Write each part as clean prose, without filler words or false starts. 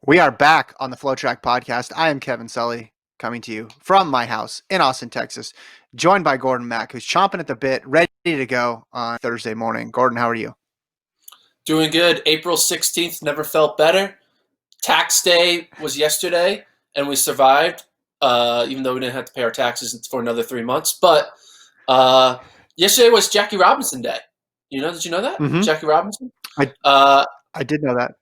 We are back on the FloTrack podcast. I am Kevin Sully, coming to you from my house in Austin, Texas, joined by Gordon Mack, who's chomping at the bit, ready to go on Thursday morning. Gordon, how are you? Doing good. April 16th never felt better. Tax day was yesterday, and we survived, even though we didn't have to pay our taxes for another 3 months. But yesterday was Jackie Robinson Day. Did you know that? Mm-hmm. Jackie Robinson? I Uh, I did know that.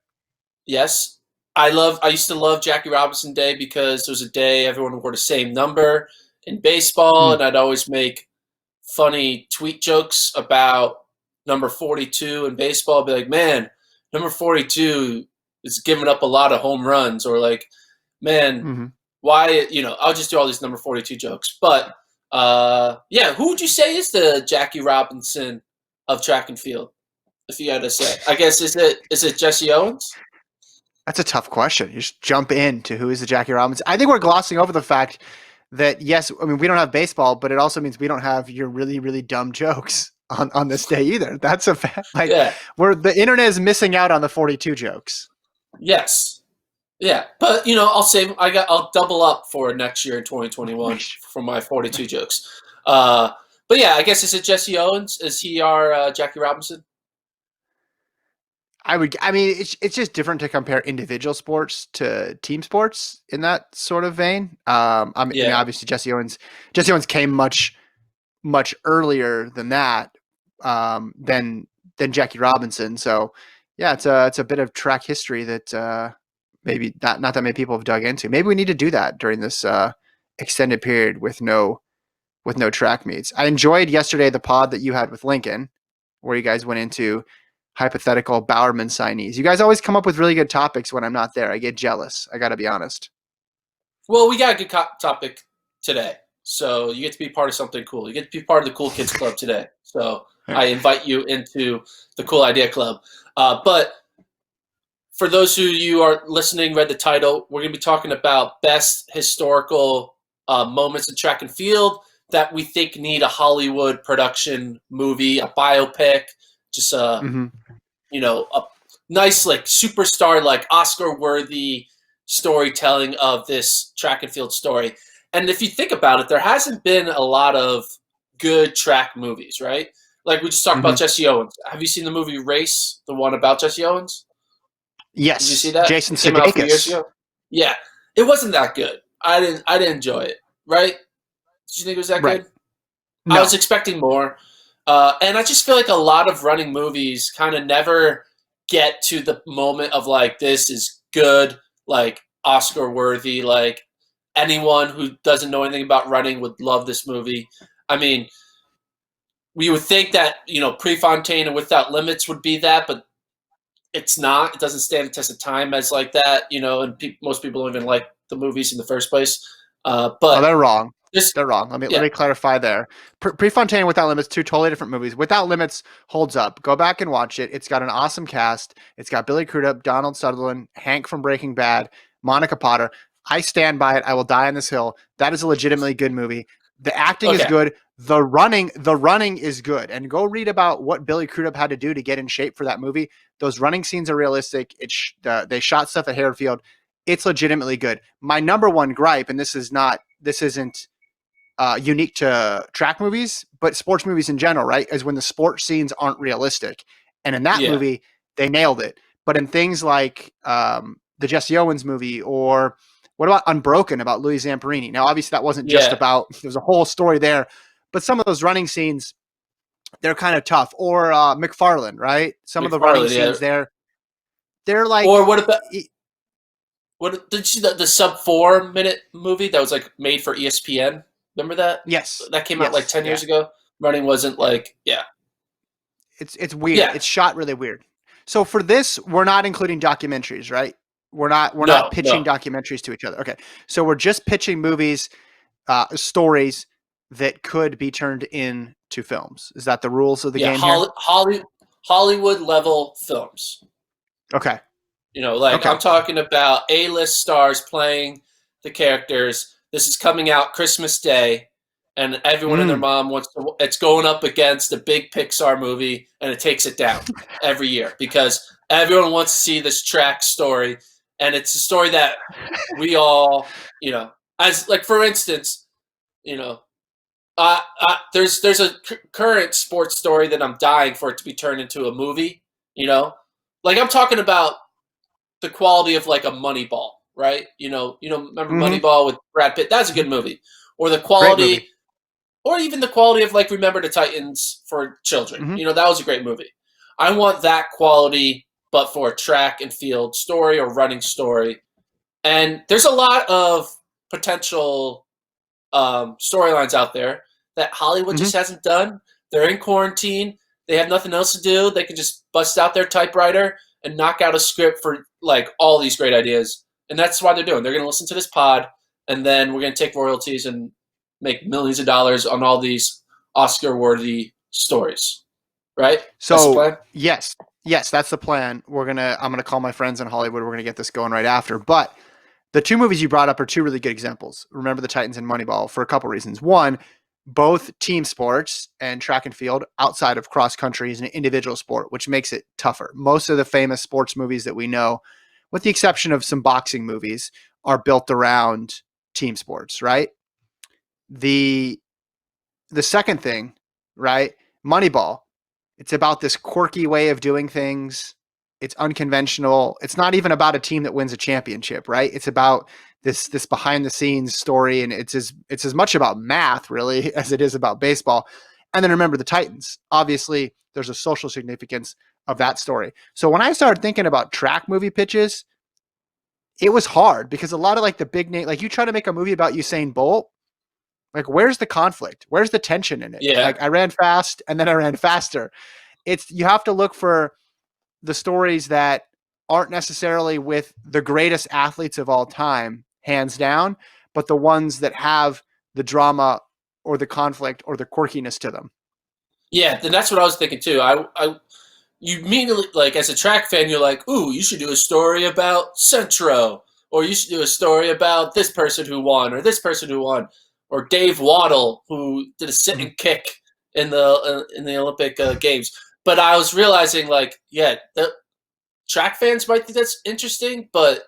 yes. I used to love Jackie Robinson Day because it was a day everyone wore the same number in baseball, Mm. and I'd always make funny tweet jokes about number 42 in baseball. I'd be like, man, number 42 is giving up a lot of home runs, or like, man, Mm-hmm. why? I'll just do all these number 42 jokes. But yeah, who would you say is the Jackie Robinson of track and field? If you had to say, I guess is it Jesse Owens? That's a tough question. You just jump into who is the Jackie Robinson. I think we're glossing over the fact that, yes, I mean, we don't have baseball, but it also means we don't have your really, really dumb jokes on this day either. That's a fact. Like, Yeah. the internet is missing out on the 42 jokes. Yes. Yeah, but I'll double up for next year in 2021 for my 42 jokes. But yeah, I guess is it Jesse Owens? Is he our Jackie Robinson? I mean, it's just different to compare individual sports to team sports in that sort of vein. I mean, Yeah. obviously Jesse Owens came much earlier than that, than Jackie Robinson. So yeah, it's a bit of track history that maybe not that many people have dug into. Maybe we need to do that during this extended period with no track meets. I enjoyed yesterday the pod that you had with Lincoln, where you guys went into hypothetical Bowerman signees. You guys always come up with really good topics when I'm not there. I get jealous. I got to be honest. Well, we got a good topic today, so you get to be part of something cool. You get to be part of the Cool Kids Club today. So I invite you into the Cool Idea Club. But for those who you are listening, read the title, we're going to be talking about best historical moments in track and field that we think need a Hollywood production movie, a biopic, just a a nice like superstar, like Oscar worthy storytelling of this track and field story. And if you think about it, there hasn't been a lot of good track movies, right? Like we just talked about Jesse Owens. Have you seen the movie Race, the one about Jesse Owens? Yes. Did you see that? Jason It came out a few years Sudeikis. ago. Yeah, it wasn't that good. I didn't enjoy it. Right? Did you think it was that Right. good? I No. was expecting more. And I just feel like a lot of running movies kind of never get to the moment of like, this is good, like Oscar worthy, like anyone who doesn't know anything about running would love this movie. I mean, we would think that, Prefontaine and Without Limits would be that, but it's not. It doesn't stand the test of time as like that, and most people don't even like the movies in the first place. Oh, But they're wrong. just, They're wrong. Let yeah, me clarify there. Prefontaine and Without Limits, two totally different movies. Without Limits holds up. Go back and watch it. It's got an awesome cast. It's got Billy Crudup, Donald Sutherland, Hank from Breaking Bad, Monica Potter. I stand by it. I will die on this hill. That is a legitimately good movie. The acting is okay. good. The running is good. And go read about what Billy Crudup had to do to get in shape for that movie. Those running scenes are realistic. They shot stuff at Harefield. It's legitimately good. My number one gripe, and this isn't unique to track movies, but sports movies in general, right? Is when the sports scenes aren't realistic. And in that Yeah. movie, they nailed it. But in things like the Jesse Owens movie, or what about Unbroken about Louis Zamperini? Now, obviously, that wasn't just Yeah. about, there's a whole story there, but some of those running scenes, they're kind of tough. Or McFarlane, right? Some of the running McFarlane, yeah. scenes there, they're like, Or what about did you see the sub 4 minute movie that was like made for ESPN? Remember that? yes, That came out like yes, 10 yeah. years ago. Running wasn't like, yeah. It's weird. Yeah. It's shot really weird. So for this, we're not including documentaries, right? We're not No. pitching documentaries to each other. Okay. So we're just pitching movies, stories that could be turned into films. Is that the rules of the Yeah, game here? Hollywood level films. Okay. Like Okay. I'm talking about A-list stars playing the characters. This is coming out Christmas Day, and everyone and their mom wants to. It's going up against a big Pixar movie, and it takes it down every year because everyone wants to see this track story, and it's a story that we all, as like for instance, you know, there's a current sports story that I'm dying for it to be turned into a movie. Like I'm talking about the quality of like a Moneyball, right? Remember Hmm. Moneyball with Brad Pitt? That's a good movie. Or the Great movie. quality, or even the quality of like Remember the Titans for children. Hmm. That was a great movie. I want that quality, but for a track and field story or running story. And there's a lot of potential storylines out there that Hollywood Hmm. just hasn't done. They're in quarantine. They have nothing else to do. They can just bust out their typewriter and knock out a script for like all these great ideas. And that's why they're doing. They're going to listen to this pod, and then we're going to take royalties and make millions of dollars on all these Oscar-worthy stories. Right? That's the So plan. yes, that's the plan. I'm gonna call my friends in Hollywood. We're gonna get this going right after. But the two movies you brought up are two really good examples. Remember the Titans and Moneyball for a couple reasons. One, both team sports and track and field outside of cross country is an individual sport, which makes it tougher. Most of the famous sports movies that we know, with the exception of some boxing movies, are built around team sports, right? The the second thing, right? Moneyball. It's about this quirky way of doing things. It's unconventional. It's not even about a team that wins a championship, right? It's about this behind the scenes story, and it's as much about math really as it is about baseball. And then remember the Titans. Obviously, there's a social significance of that story. So when I started thinking about track movie pitches, it was hard because a lot of like the big name, like you try to make a movie about Usain Bolt, like where's the conflict? Where's the tension in it? Yeah. Like I ran fast and then I ran faster. You have to look for the stories that aren't necessarily with the greatest athletes of all time, hands down, but the ones that have the drama or the conflict or the quirkiness to them. Yeah, then that's what I was thinking too. You immediately like as a track fan, you're like, ooh, you should do a story about Centro, or you should do a story about this person who won, or this person who won, or Dave Waddle who did a sit Mm-hmm. and kick in the Olympic Games. But I was realizing, like, yeah, the track fans might think that's interesting, but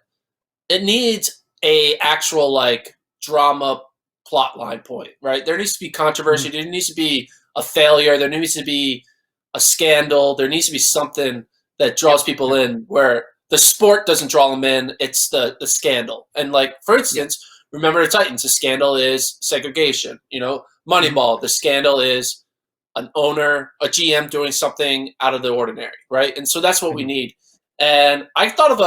it needs a actual like drama plot line point, right? There needs to be Mm-hmm. controversy. There needs to be a failure. There needs to be a scandal. There needs to be something that draws Yep. people Yep. in where the sport doesn't draw them in. It's the scandal. And like, for Yep. instance, remember the Titans, the scandal is segregation. Mm-hmm. Moneyball, the scandal is an owner, a GM doing something out of the ordinary, right? And so that's what we Mm-hmm. need. And I thought of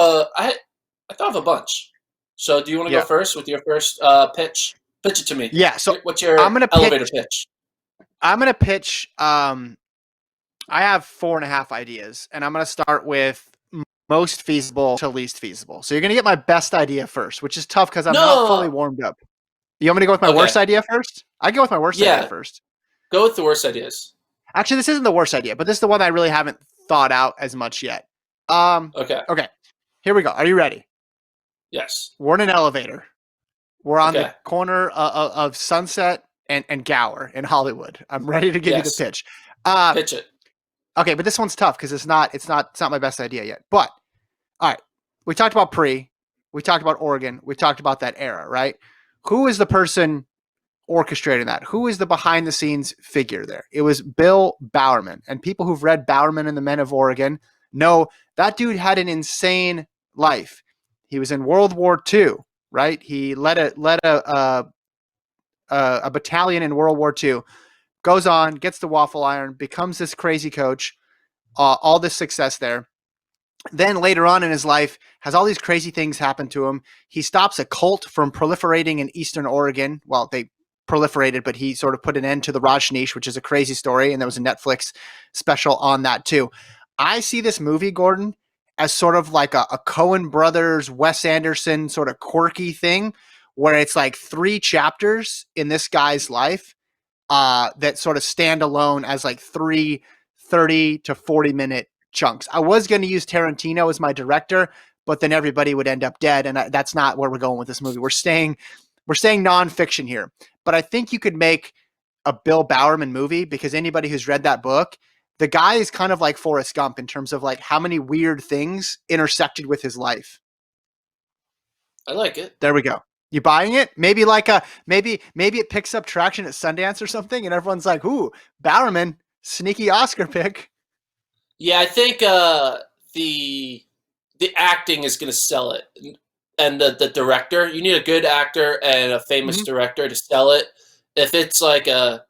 a bunch. So do you want to go Yeah. first with your first pitch? Pitch it to me. Yeah. So What's I'm your gonna pitch. elevator pitch? I'm gonna pitch. I have four and a half ideas, and I'm gonna start with most feasible to least feasible. So you're gonna get my best idea first, which is tough because I'm not fully No. warmed up. You want me to go with my worst Okay. idea first? I go with my worst idea Yeah. first. Go with the worst ideas. Actually, this isn't the worst idea, but this is the one I really haven't thought out as much yet. Um, Okay. okay, here we go. Are you ready? Yes. We're in an elevator. We're on the Okay. corner of Sunset and Gower in Hollywood. I'm ready to give you the Yes. pitch. Uh, Pitch it. okay, but this one's tough because it's not my best idea yet. But all right, we talked about we talked about Oregon, we talked about that era, right? Who is the person orchestrating that? Who is the behind the scenes figure there? It was Bill Bowerman. And people who've read Bowerman and the Men of Oregon know that dude had an insane life. He was in World War II, right? He led a battalion in World War II, goes on, gets the waffle iron, becomes this crazy coach, all this success there. Then later on in his life, has all these crazy things happen to him. He stops a cult from proliferating in Eastern Oregon. Well, they proliferated, but he sort of put an end to the Rajneesh, which is a crazy story. And there was a Netflix special on that too. I see this movie, Gordon, as sort of like a Coen Brothers, Wes Anderson sort of quirky thing where it's like 3 chapters in this guy's life that sort of stand alone as like 30 to 40-minute chunks. I was going to use Tarantino as my director, but then everybody would end up dead, and that's not where we're going with this movie. We're staying nonfiction here, but I think you could make a Bill Bowerman movie because anybody who's read that book, the guy is kind of like Forrest Gump in terms of like how many weird things intersected with his life. I like it. There we go. You buying it? Maybe like a maybe it picks up traction at Sundance or something, and everyone's like, "Ooh, Bowerman, sneaky Oscar pick." Yeah, I think the acting is going to sell it, and the director. You need a good actor and a famous Mm-hmm. director to sell it. If it's like a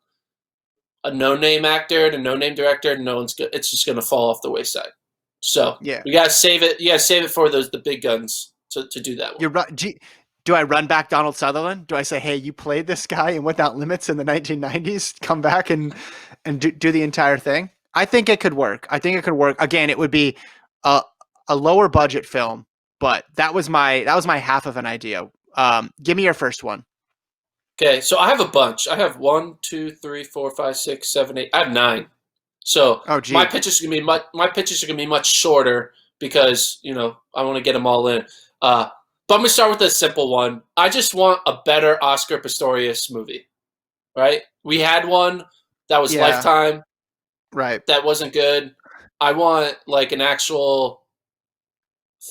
no name actor and a no name director, no one's good. It's just going to fall off the wayside. So Yeah. we gotta save it. You gotta save it for the big guns to do that one. You're right. Do I run back Donald Sutherland? Do I say, "Hey, you played this guy in Without Limits in the 1990s. Come back and do the entire thing"? I think it could work. I think it could work. Again, it would be a a lower budget film, but that was my half of an idea. Give me your first one. Okay, so I have a bunch. I have 1, 2, 3, 4, 5, 6, 7, 8. I have 9. So Oh, gee. my pitches are gonna be much shorter because I want to get them all in. But I'm gonna start with a simple one. I just want a better Oscar Pistorius movie. Right? We had one that was Yeah. Lifetime Right. that wasn't good. I want like an actual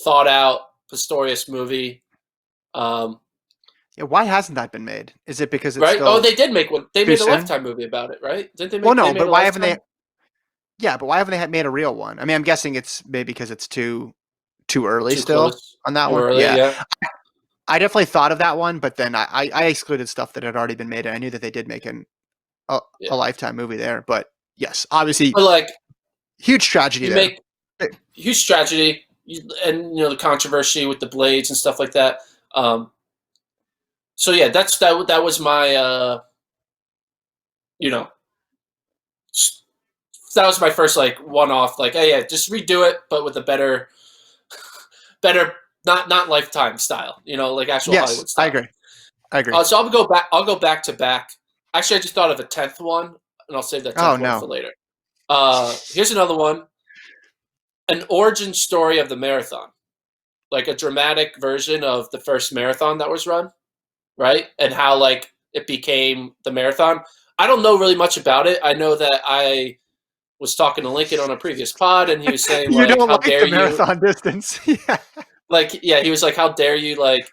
thought out Pistorius movie. Um, Yeah. Why hasn't that been made? Is it because it's right? Oh, still they did make one. They too made a soon? Lifetime movie about it, right? Didn't they Well, make? They no, made but a why haven't they? Lifetime. Yeah, but why haven't they made a real one? I mean, I'm guessing it's maybe because it's too early Too still close, on that too one. early. Yeah, Yeah, I definitely thought of that one, but then I excluded stuff that had already been made, and I knew that they did make a yeah. Lifetime movie there. But yes, obviously, But like, huge tragedy you there. make huge tragedy, and the controversy with the blades and stuff like that. Um, so yeah, that. That was my you know that was my first like one off. Like, hey, yeah, just redo it, but with a better, not Lifetime style. Like actual Yes, Hollywood I style. agree. I agree. So I'll go back. I'll go back to back. Actually, I just thought of a 10th one, and I'll save that Oh 10th one no. for later. Here's another one: an origin story of the marathon, like a dramatic version of the first marathon that was run, right? And how like it became the marathon. I don't know really much about it. I know that I was talking to Lincoln on a previous pod, and he was saying You like, don't "How like dare the you?" marathon distance? Yeah. Like, yeah, he was like, "How dare you?" Like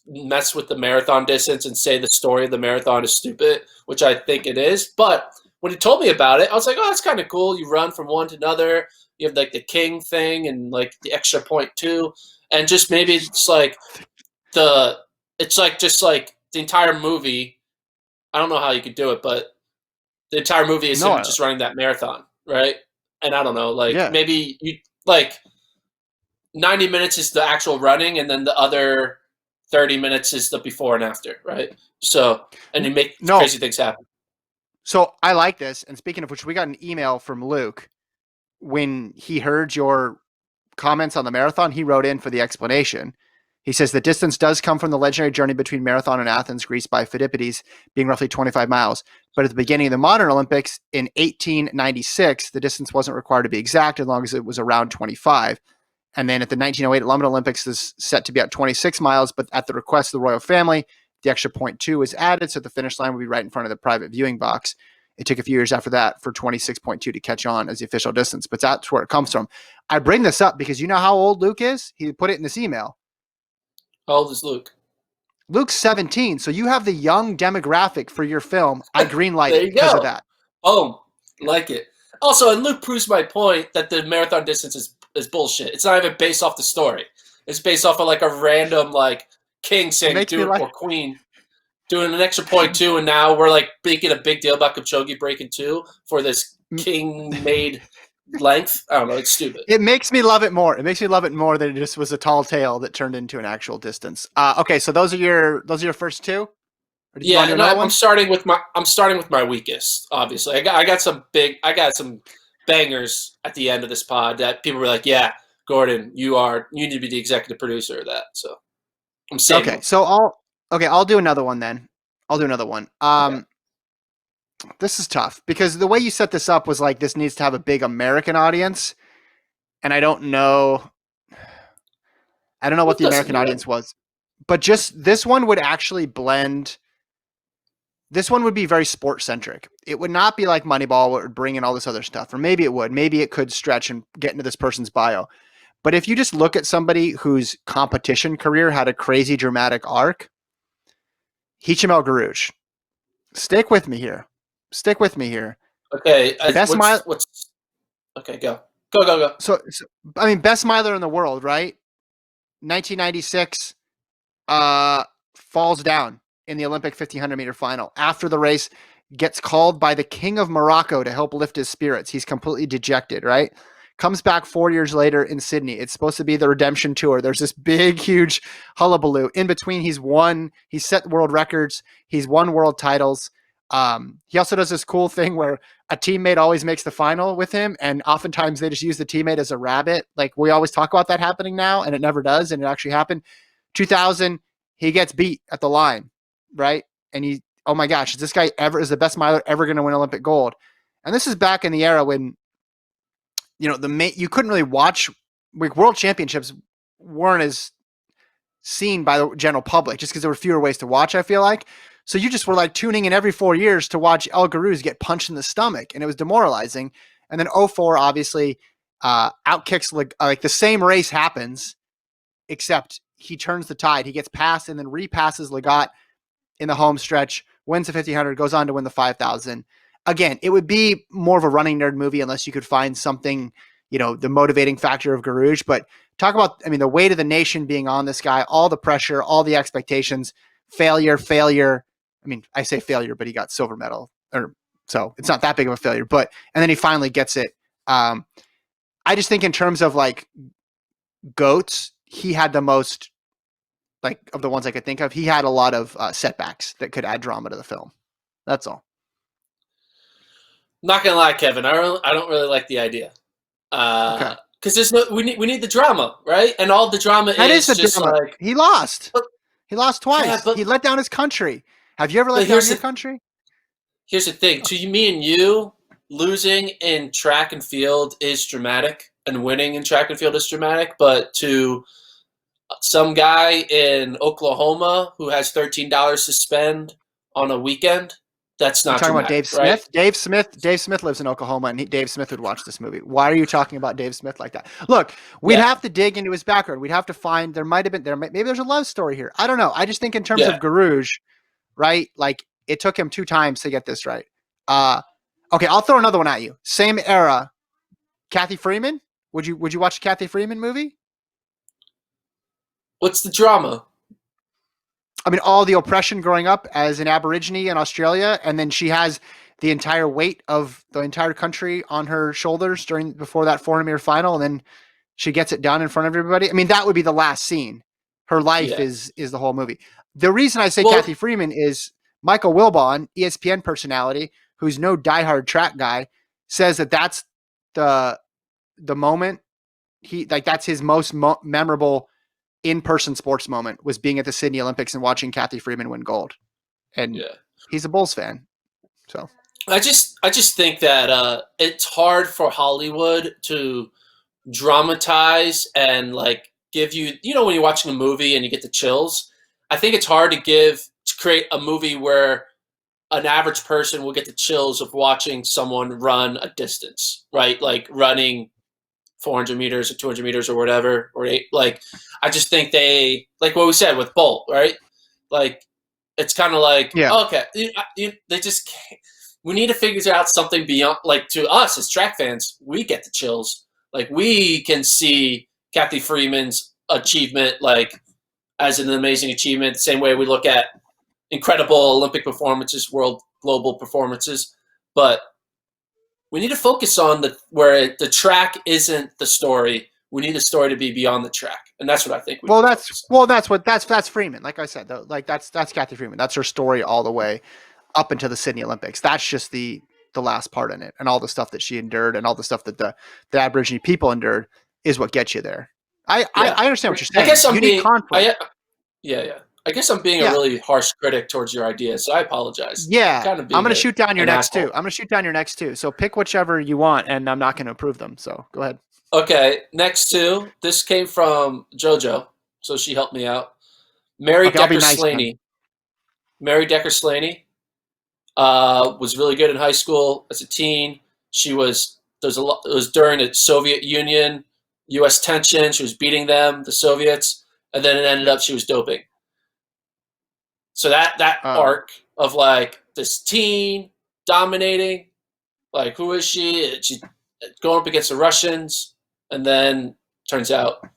mess with the marathon distance and say the story of the marathon is stupid, which I think it is. But when he told me about it, I was like, "Oh, that's kind of cool. You run from one to another. You have like the king thing and like the extra point too, and just maybe the it's like just like the entire movie. I don't know how you could do it, but the entire movie is him No. just running that marathon, right? And I don't know, like Yeah. maybe you like 90 minutes is the actual running, and then the other 30 minutes is the before and after, right? So, and you make No. crazy things happen. So I like this. And speaking of which, we got an email from Luke when he heard your comments on the marathon. He wrote in for the explanation. He says the distance does come from the legendary journey between Marathon and Athens, Greece by Phidippides, being roughly 25 miles. But at the beginning of the modern Olympics in 1896, the distance wasn't required to be exact as long as it was around 25. And then at the 1908 London Olympics is set to be at 26 miles, but at the request of the royal family, the extra 0.2 was added, so the finish line would be right in front of the private viewing box. It took a few years after that for 26.2 to catch on as the official distance, but that's where it comes from. I bring this up because you know how old Luke is? He put it in this email. How old is Luke? Luke's 17, so you have the young demographic for your film. I greenlight There it you because of go. that. Boom. Like it. Also, and Luke proves my point that the marathon distance is bullshit. It's not even based off the story. It's based off of like a random like king It saying makes me do it like or queen doing an extra point two, and now we're like making a big deal about Kipchoge breaking two for this king made length. I don't know. It's stupid. it makes me love it more. It makes me love it more that it just was a tall tale that turned into an actual distance. Okay, so those are your first two? Or did you want Yeah, to do and another I'm one? starting with my weakest. Obviously, I got some bangers at the end of this pod that people were like, "Yeah, Gordon, you need to be the executive producer of that." So I'm saving Okay, them. so I'll do another one then. I'll do another one. Okay. This is tough because the way you set this up was like this needs to have a big American audience, and I don't know Well, what it the doesn't, American you're right. audience was, but just this one would actually blend. This one would be very sport centric. It would not be like Moneyball, where it would bring in all this other stuff, or maybe it would. Maybe it could stretch and get into this person's bio. But if you just look at somebody whose competition career had a crazy dramatic arc, Hicham El Guerrouj. Stick with me here. Stick with me here. Okay, Best mile. what's okay? Go. So I mean, best miler in the world, right? 1996. Uh, falls down in the Olympic 1500-meter final. After the race, gets called by the King of Morocco to help lift his spirits. He's completely dejected, right? Comes back 4 years later in Sydney. It's supposed to be the redemption tour. There's this big, huge hullabaloo. In between, he's set world records. He's won world titles. He also does this cool thing where a teammate always makes the final with him, and oftentimes they just use the teammate as a rabbit. Like, we always talk about that happening now, and it never does, and it actually happened. 2000, he gets beat at the line, right? And oh my gosh, is the best miler ever going to win Olympic gold? And this is back in the era when, you couldn't really watch, like, world championships weren't as seen by the general public just because there were fewer ways to watch, I feel like. So you just were like tuning in every 4 years to watch El Guerrouj get punched in the stomach, and it was demoralizing. And then 04, obviously, outkicks, like the same race happens, except he turns the tide. He gets past and then repasses Legat in the home stretch, wins the 1500, goes on to win the 5000. Again, it would be more of a running nerd movie unless you could find something, the motivating factor of Guerrouj. But talk about, the weight of the nation being on this guy, all the pressure, all the expectations, failure. I say failure, but he got silver medal, so it's not that big of a failure. And then he finally gets it. I just think in terms of like GOATs, he had the most, like, of the ones I could think of. He had a lot of setbacks that could add drama to the film. That's all. Not gonna lie, Kevin. I don't really like the idea. Okay. Because we need the drama, right? And all the drama That is the just drama. like He lost. He lost twice. Yeah, he let down his country. Have you ever let down your country? Here's the thing: to me and you, losing in track and field is dramatic, and winning in track and field is dramatic. But to some guy in Oklahoma who has $13 to spend on a weekend, that's not You're talking dramatic, about Dave right? Smith? Dave Smith lives in Oklahoma, and Dave Smith would watch this movie. Why are you talking about Dave Smith like that? Look, we'd have to dig into his background. We'd have to find, maybe there's a love story here. I don't know. I just think in terms of Guerrouj, right? Like, it took him 2 times to get this right. Okay, I'll throw another one at you. Same era, Kathy Freeman. Would you watch a Kathy Freeman movie? What's the drama? All the oppression growing up as an Aborigine in Australia, and then she has the entire weight of the entire country on her shoulders before that 400-meter final, and then she gets it done in front of everybody. That would be the last scene. Her life is the whole movie. The reason I say Kathy Freeman is Michael Wilbon, ESPN personality, who's no diehard track guy, says that's the moment that's his most memorable in-person sports moment, was being at the Sydney Olympics and watching Kathy Freeman win gold. And he's a Bulls fan. So I just think that it's hard for Hollywood to dramatize and like give you, when you're watching a movie and you get the chills. I think it's hard to create a movie where an average person will get the chills of watching someone run a distance, right? Like running 400 meters or 200 meters or whatever, I just think they, like what we said with Bolt, right? Like, it's kind of like, okay, they just can't. We need to figure out something beyond, like, to us as track fans, we get the chills. Like, we can see Kathy Freeman's achievement, like, as an amazing achievement, the same way we look at incredible Olympic performances, world global performances. But we need to focus on where the track isn't the story. We need the story to be beyond the track, and that's what I think. That's Freeman. Like I said, though, like that's Kathy Freeman. That's her story all the way up into the Sydney Olympics. That's just the last part in it, and all the stuff that she endured, and all the stuff that the Aborigine people endured is what gets you there. I understand what you're saying. I guess you need conflict. I guess I'm being a really harsh critic towards your ideas, so I apologize. Yeah, I'm going to shoot down your next two. I'm going to shoot down your next two. So pick whichever you want, and I'm not going to approve them. So go ahead. Okay, next two. This came from JoJo, so she helped me out. Mary Decker Slaney. Mary Decker Slaney was really good in high school as a teen. It was during the Soviet Union U.S. tension. She was beating them, the Soviets, and then it ended up she was doping. So that Oh, arc of like this teen dominating, like who is she? She's going up against the Russians, and then turns out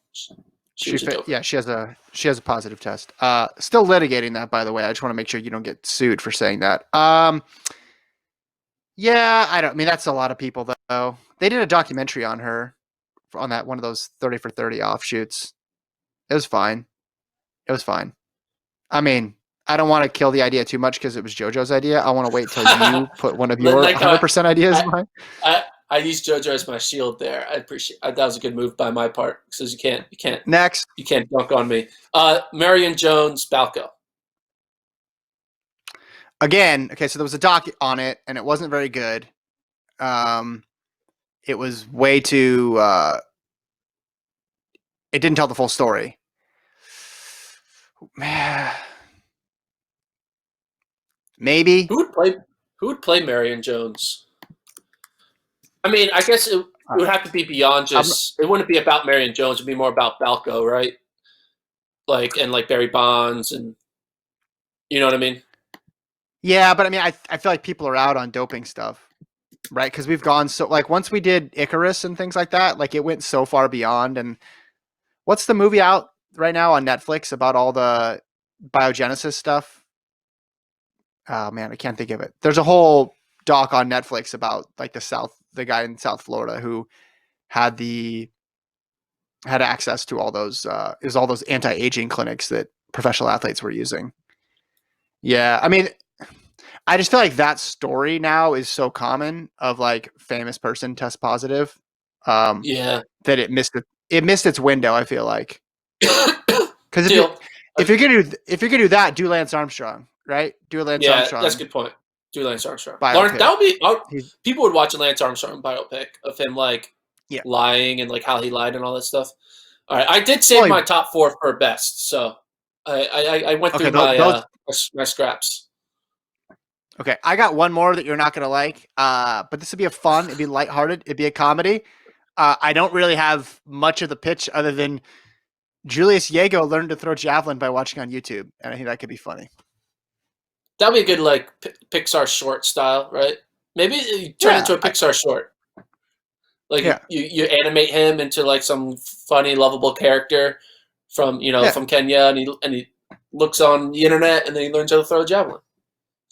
she was a doper. yeah, she has a positive test. Still litigating that, by the way. I just want to make sure you don't get sued for saying that. Yeah, I mean, that's a lot of people though. They did a documentary on her on that one of those 30 for 30 offshoots. It was fine. It was fine. I mean, I don't want to kill the idea too much because it was JoJo's idea. I want to wait till you put one of your Like 100% ideas I, in mine. I used JoJo as my shield there. I appreciate that was a good move by my part because Next. you can't dunk on me. Marion Jones Balco. Again, okay, so there was a doc on it and it wasn't very good. It was way too it didn't tell the full story. Maybe. Who would play Marion Jones? I mean, I guess it would have to be beyond just. It wouldn't be about Marion Jones. It'd be more about Balco, right? Like and like Barry Bonds, and you know what I mean. Yeah, but I mean, I feel like people are out on doping stuff, right? Because we've gone so like once we did Icarus and things like that, like it went so far beyond. And what's the movie out right now on Netflix about all the biogenesis stuff? Oh man, I can't think of it. There's a whole doc on Netflix about like the guy in South Florida who had had access to all those is all those anti-aging clinics that professional athletes were using. Yeah, I mean, I just feel like that story now is so common of like famous person test positive, Yeah. that it missed its window. I feel like because Deal. if you're gonna do that, do Lance Armstrong, right? Do a Lance Yeah, that's a Armstrong good point. Do Lance Armstrong. biopic. That would be. He's People would watch a Lance Armstrong biopic of him like yeah. lying and like how he lied and all that stuff. All right, I did save Well, my top four for best, so I went okay. through my Those my scraps. okay. I got one more that you're not gonna like. But this would be a fun. It'd be lighthearted. It'd be a comedy. I don't really have much of the pitch other than Julius Yego learned to throw javelin by watching on YouTube, and I think that could be funny. That'd be a good like Pixar short style, right? Maybe you turn it Yeah, into a Pixar short. Like yeah, you animate him into like some funny, lovable character from yeah. from Kenya, and he looks on the internet, and then he learns how to throw a javelin.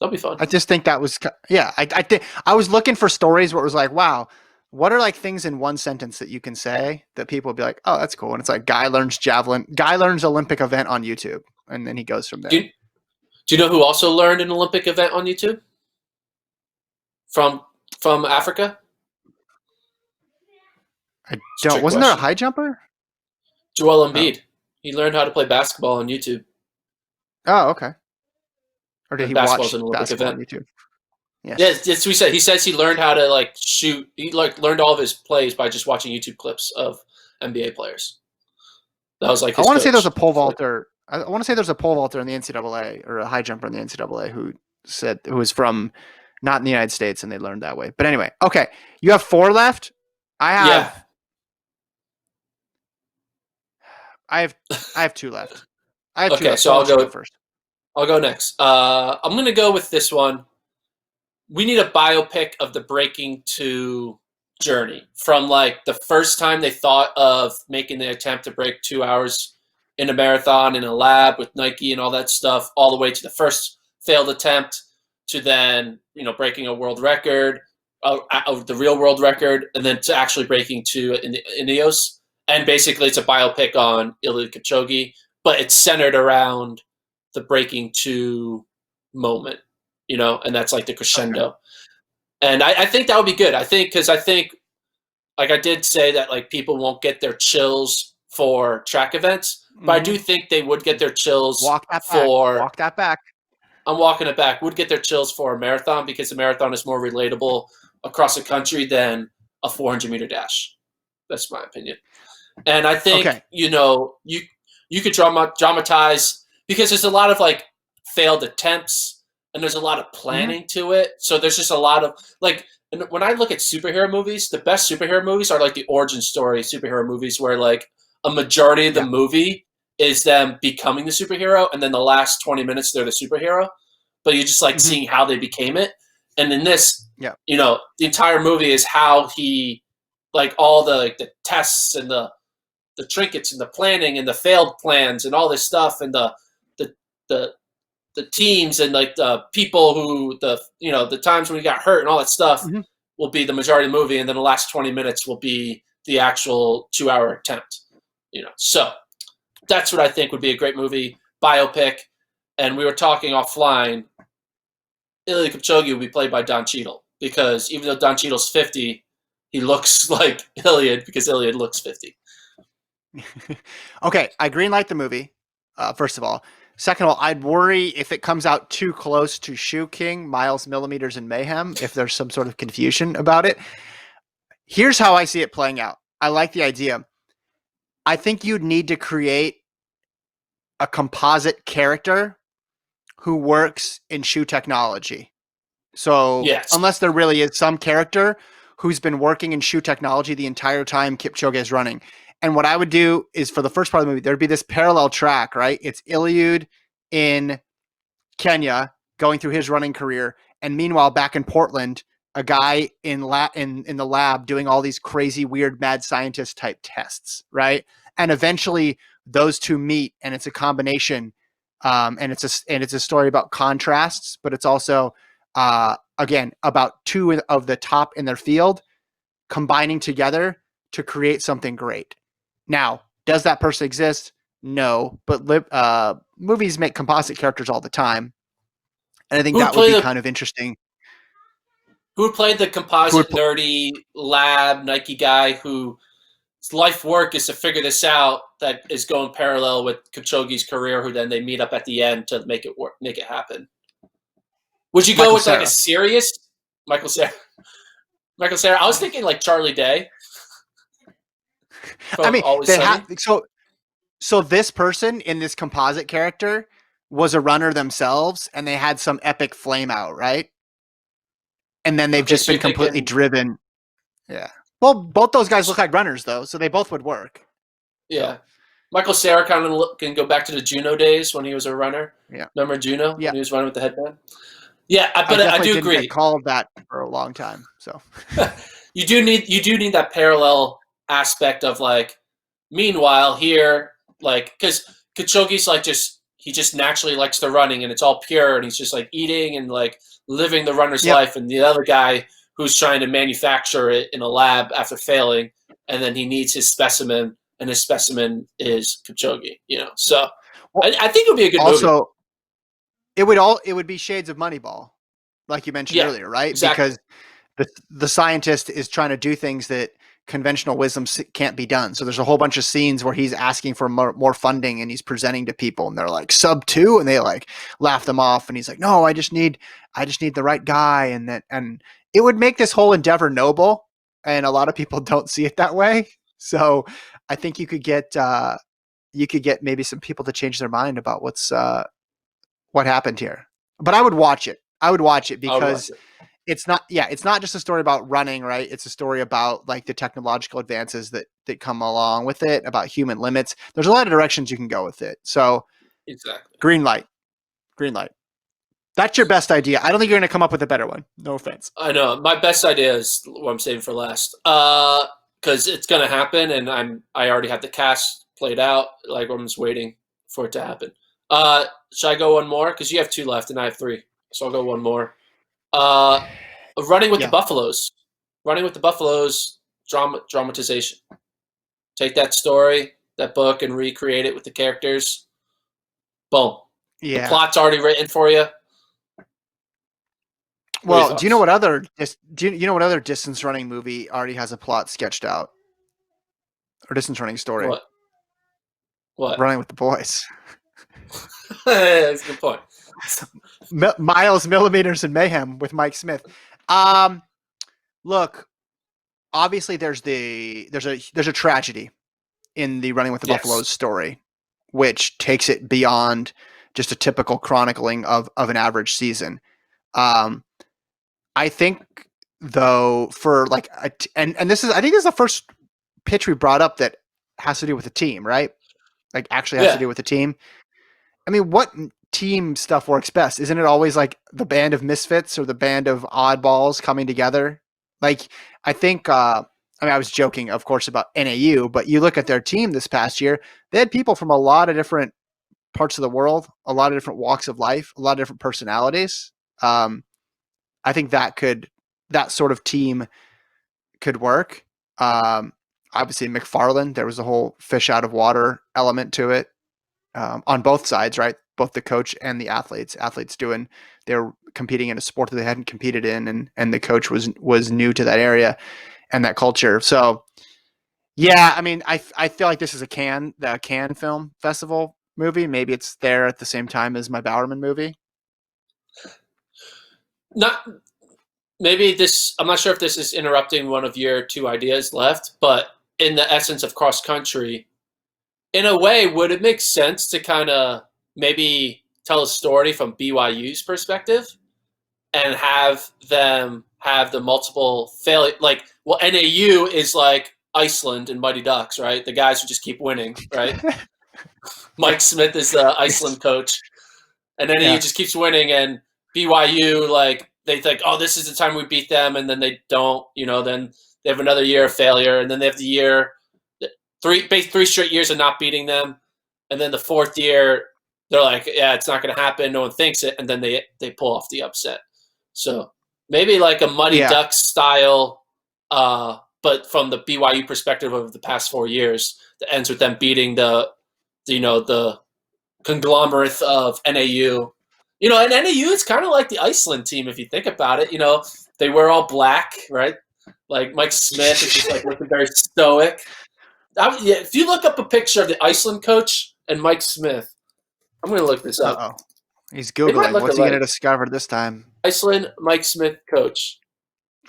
That'd be fun. I just think that was yeah. I think I was looking for stories where it was like, wow, what are like things in one sentence that you can say that people would be like, oh, that's cool. And it's like guy learns javelin, guy learns Olympic event on YouTube, and then he goes from Do there. you, do you know who also learned an Olympic event on YouTube from Africa? I It's a don't. trick Wasn't there a question. high jumper? Joel Oh, Embiid. He learned how to play basketball on YouTube, oh, okay. Or did and he basketball's watch an Olympic basketball on event. YouTube? Yeah, Yes. that's what he said. He says he learned how to like shoot. He like learned all of his plays by just watching YouTube clips of NBA players. That was like I his want to say there's coach. a pole vaulter. I want to say there's a pole vaulter in the NCAA or a high jumper in the NCAA who was from not in the United States and they learned that way. But anyway, okay, you have four left. I Yeah. have I have I have two left. I have two Okay, left. so So I'll let you go first. I'll go next. I'm gonna go with this one. We need a biopic of the Breaking Two journey from like the first time they thought of making the attempt to break 2 hours in a marathon in a lab with Nike and all that stuff, all the way to the first failed attempt to then breaking a world record, the real world record, and then to actually breaking two in the Ineos. And basically, it's a biopic on Eliud Kipchoge, but it's centered around the Breaking Two moment, and that's like the Okay. crescendo. And I think that would be good. I think, like I did say that like people won't get their chills for track events, but I Mm-hmm. do think they would get their chills Walk that back. for. Walk that back. I'm walking it back. Would get their chills for a marathon because the marathon is more relatable across the country than a 400-meter dash. That's my opinion. And I think Okay. you could dramatize because there's a lot of like failed attempts and there's a lot of Mm-hmm. planning to it. So there's just a lot of like And when I look at superhero movies, the best superhero movies are like the origin story superhero movies, where like a majority of the Yeah. movie is them becoming the superhero, and then the last 20 minutes they're the superhero. But you're just like Hmm. seeing how they became it. And in this, Yeah. the entire movie is how he, like all the tests and the trinkets and the planning and the failed plans and all this stuff and the the the teams and like the people who the times when he got hurt and all that stuff Hmm. will be the majority of the movie, and then the last 20 minutes will be the actual 2 hour attempt. So that's what I think would be a great movie biopic. And we were talking offline. Ilya Kipchoge will be played by Don Cheadle because even though Don Cheadle's 50, he looks like Iliad because Iliad looks 50. Okay, I greenlight the movie. First of all, second of all, I'd worry if it comes out too close to Shoe King, Miles, Millimeters, and Mayhem. If there's some sort of confusion about it, here's how I see it playing out. I like the idea. I think you'd need to create a composite character who works in shoe technology. So Yes. unless there really is some character who's been working in shoe technology the entire time Kipchoge is running. And what I would do is for the first part of the movie, there'd be this parallel track, right? It's Iliud in Kenya going through his running career. And meanwhile, back in Portland, a guy in the lab doing all these crazy, weird, mad scientist type tests, right? And eventually those two meet and it's a combination. And it's a story about contrasts, but it's also again about two of the top in their field combining together to create something great. Now, does that person exist? No, but movies make composite characters all the time, and I think Who would that would play be the kind of interesting. Who would play the Who would composite nerdy lab Nike guy whose life work is to figure this out, that is going parallel with Kipchoge's career, who then they meet up at the end to make it work, make it happen? Would you go Michael with like a Cera? serious Michael Cera? Michael Cera. I was thinking like Charlie Day I from mean, Always they have Sunny. so this person in this composite character was a runner themselves, and they had some epic flame out, right? And then they've Okay, just so been you're completely thinking, driven. Yeah. Well, both those guys look like runners though, so they both would work. So yeah, Michael Cera kind of can go back to the Juno days when he was a runner. yeah, Remember Juno yeah. when he was running with the headband? Yeah, I but I definitely do didn't get agree. called that for a long time. So You do need that parallel aspect of like, meanwhile here, like, because Kipchoge's like he just naturally likes the running and it's all pure and he's just like eating and like living the runner's yep. life, and the other guy who's trying to manufacture it in a lab after failing, and then he needs his specimen, and his specimen is Kipchoge. So Well, I think it would be a good movie. also it would be shades of Moneyball, like you mentioned Yeah, earlier, right? exactly. Because the scientist is trying to do things that conventional wisdom can't be done. So there's a whole bunch of scenes where he's asking for more funding and he's presenting to people and they're like sub 2 and they like laugh them off and he's like, no, I just need the right guy. And it would make this whole endeavor noble. And a lot of people don't see it that way. So I think you could get maybe some people to change their mind about what happened here. But I would watch it. I would watch it I'll watch because it. it's not just a story about running, right? It's a story about like the technological advances that come along with it, about human limits. There's a lot of directions you can go with it. So Exactly. green light, green light. That's your best idea. I don't think you're going to come up with a better one. No offense. I know. My best idea is what I'm saving for last. Because it's gonna happen, and I already have the cast played out. Like I'm just waiting for it to happen. Should I go one more? Because you have two left, and I have three, so I'll go one more. Uh, running with the Yeah. Buffaloes. Running with the Buffaloes dramatization. Take that story, that book, and recreate it with the characters. Boom. The Yeah. plot's already written for you. What are your Well, do you know thoughts? what other you know what other distance running movie already has a plot sketched out or distance running story? What? What? Running with the Boys. That's a good point. Miles, Millimeters, and Mayhem with Mike Smith. Um, Look, obviously there's a tragedy in the Running with the Yes. Buffaloes story, which takes it beyond just a typical chronicling of an average season. Um, I think though, for like and this is, I think this is the first pitch we brought up that has to do with the team, right? Like actually has to Yeah. do with the team. I mean, what team stuff works best? Isn't it always like the band of misfits or the band of oddballs coming together? Like, I think, I mean, I was joking, of course, about NAU, but you look at their team this past year, they had people from a lot of different parts of the world, a lot of different walks of life, a lot of different personalities. Um, I think that sort of team could work. Um, Obviously, McFarland, there was a whole fish out of water element to it, on both sides, right? Both the coach and the athletes. Athletes doing, they're competing in a sport that they hadn't competed in, and the coach was new to that area and that culture. So yeah, I mean, I feel like this is the Cannes Film Festival movie. Maybe it's there at the same time as my Bowerman movie. Not maybe this. I'm not sure if this is interrupting one of your two ideas left, but in the essence of cross country, in a way, would it make sense to kind of maybe tell a story from BYU's perspective and have them have the multiple failure? Like, well, NAU is like Iceland and Mighty Ducks, right? The guys who just keep winning, right? Yeah. Mike Smith is the Yes. Iceland coach, and NAU Yeah. just keeps winning, and BYU, like, they think, oh, this is the time we beat them, and then they don't. Then they have another year of failure, and then they have the year three straight years of not beating them, and then the fourth year they're like, yeah, it's not going to happen. No one thinks it, and then they pull off the upset. So maybe like a Muddy Yeah. Ducks style, but from the BYU perspective of the past 4 years, that ends with them beating the conglomerate of NAU. And NAU is kind of like the Iceland team if you think about it. They wear all black, right? Like Mike Smith is just like looking very stoic. Yeah, if you look up a picture of the Iceland coach and Mike Smith, I'm going to look this Uh up. oh. He's They might Googling. look What's he going to alike. discover this time? Iceland Mike Smith coach.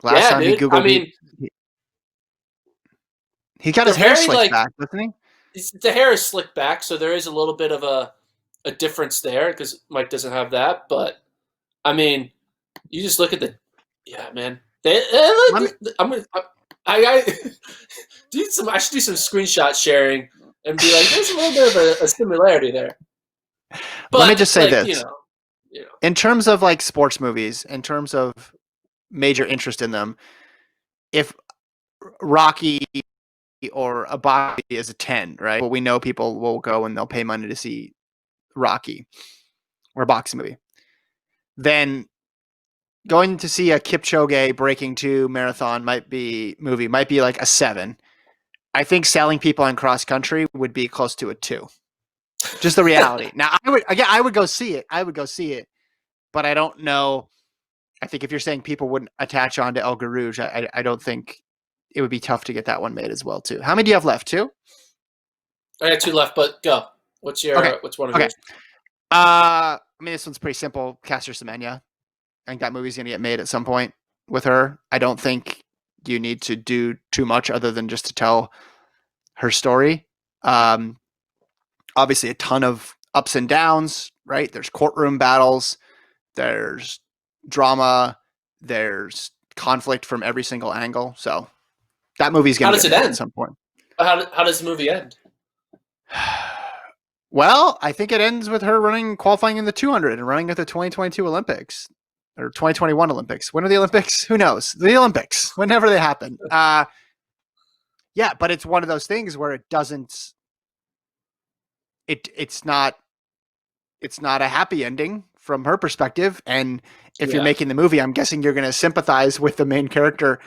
Last Yeah, time he dude. I Googled, mean, he got they're his hair very slicked like back, doesn't he? the hair is slicked back, so there is a little bit of a difference there because Mike doesn't have that. But I mean, you just look at yeah, man. Let me. I'm gonna, I do some. I should do some screenshot sharing and be like, there's a little bit of a similarity there. Let me But just say like this: you know, in terms of like sports movies, in terms of major interest in them, if Rocky or a Bobby is a 10, right? Well, we know people will go and they'll pay money to see Rocky or a boxing movie. Then going to see a Kipchoge Breaking 2 marathon might be like a 7. I think selling people on cross country would be close to a 2. Just the reality. Now, I would go see it. I would go see it, but I don't know. I think if you're saying people wouldn't attach on to El Garouge, I don't think it would be tough to get that one made as well too. How many do you have left? 2? I got two left, but go. Okay. What's one of Okay. yours? I mean, this one's pretty simple. Caster Semenya. I think that movie's gonna get made at some point with her. I don't think you need to do too much other than just to tell her story. Um, Obviously, a ton of ups and downs. Right? There's courtroom battles. There's drama. There's conflict from every single angle. So that movie's How gonna does get it made at end? some point. How does the movie end? Well, I think it ends with her qualifying in the 200 and running at the 2022 Olympics or 2021 Olympics. When are the Olympics? Who knows? The Olympics, whenever they happen. Yeah, but it's one of those things where it doesn't. It's not. It's not a happy ending from her perspective. And if you're Yeah. making the movie, I'm guessing you're going to sympathize with the main character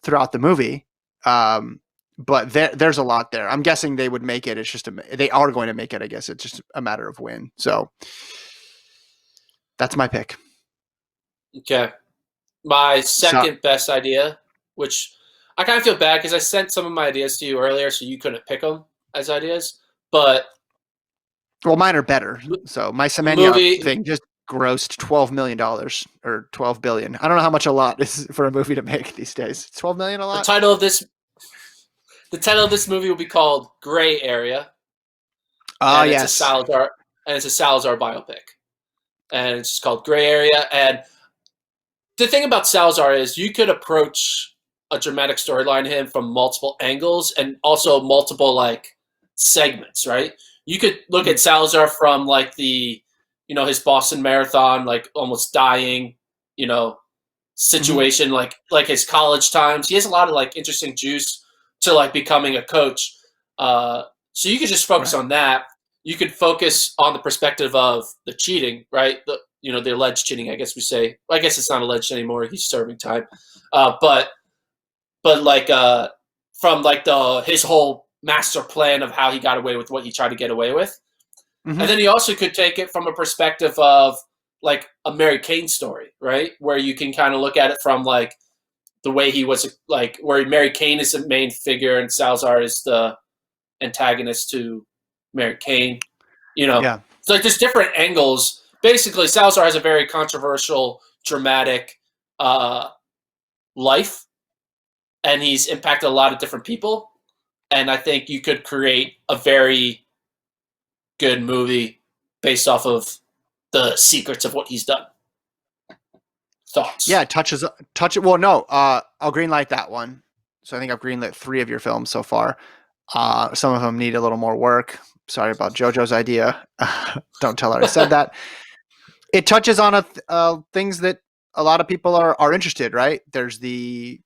throughout the movie. But there's a lot there. I'm guessing they would make it. It's just they are going to make it. I guess it's just a matter of when. So that's my pick. Okay. My So, second best idea, which I kind of feel bad because I sent some of my ideas to you earlier, so you couldn't pick them as ideas. But well, mine are better. So my Semenya movie, thing just grossed $12 million or 12 billion. I don't know how much a lot is for a movie to make these days. 12 million a the lot? title of this, the title of this movie will be called Gray Area, Oh and it's a yes. Salazar biopic, and it's just called Gray Area. And the thing about Salazar is you could approach a dramatic storyline him from multiple angles and also multiple like segments, right? You could look Mhm. at Salazar from like the, his Boston Marathon, like almost dying, you know, Mhm. situation, like his college times. He has a lot of like interesting juice to like becoming a coach. Uh, so you could just focus Right. on that. You could focus on the perspective of the cheating, right? The alleged cheating. I guess we say. I guess it's not alleged anymore. He's serving time, but like from like the his whole master plan of how he got away with what he tried to get away with. And Mhm. then you also could take it from a perspective of like a Mary Kane story, right? Where you can kind of look at it from like the way he was like where Mary Kane is the main figure and Salazar is the antagonist to Mary Kane. Yeah. It's like there's different angles. Basically, Salazar has a very controversial, dramatic uh, life, and he's impacted a lot of different people. And I think you could create a very good movie based off of the secrets of what he's done. Yeah, Thoughts? it touch it. Well, no, I'll greenlight that one. So I think I've greenlit 3 of your films so far. Some of them need a little more work. Sorry about JoJo's idea. Don't tell her I said that. It touches on things that a lot of people are interested, right? There's the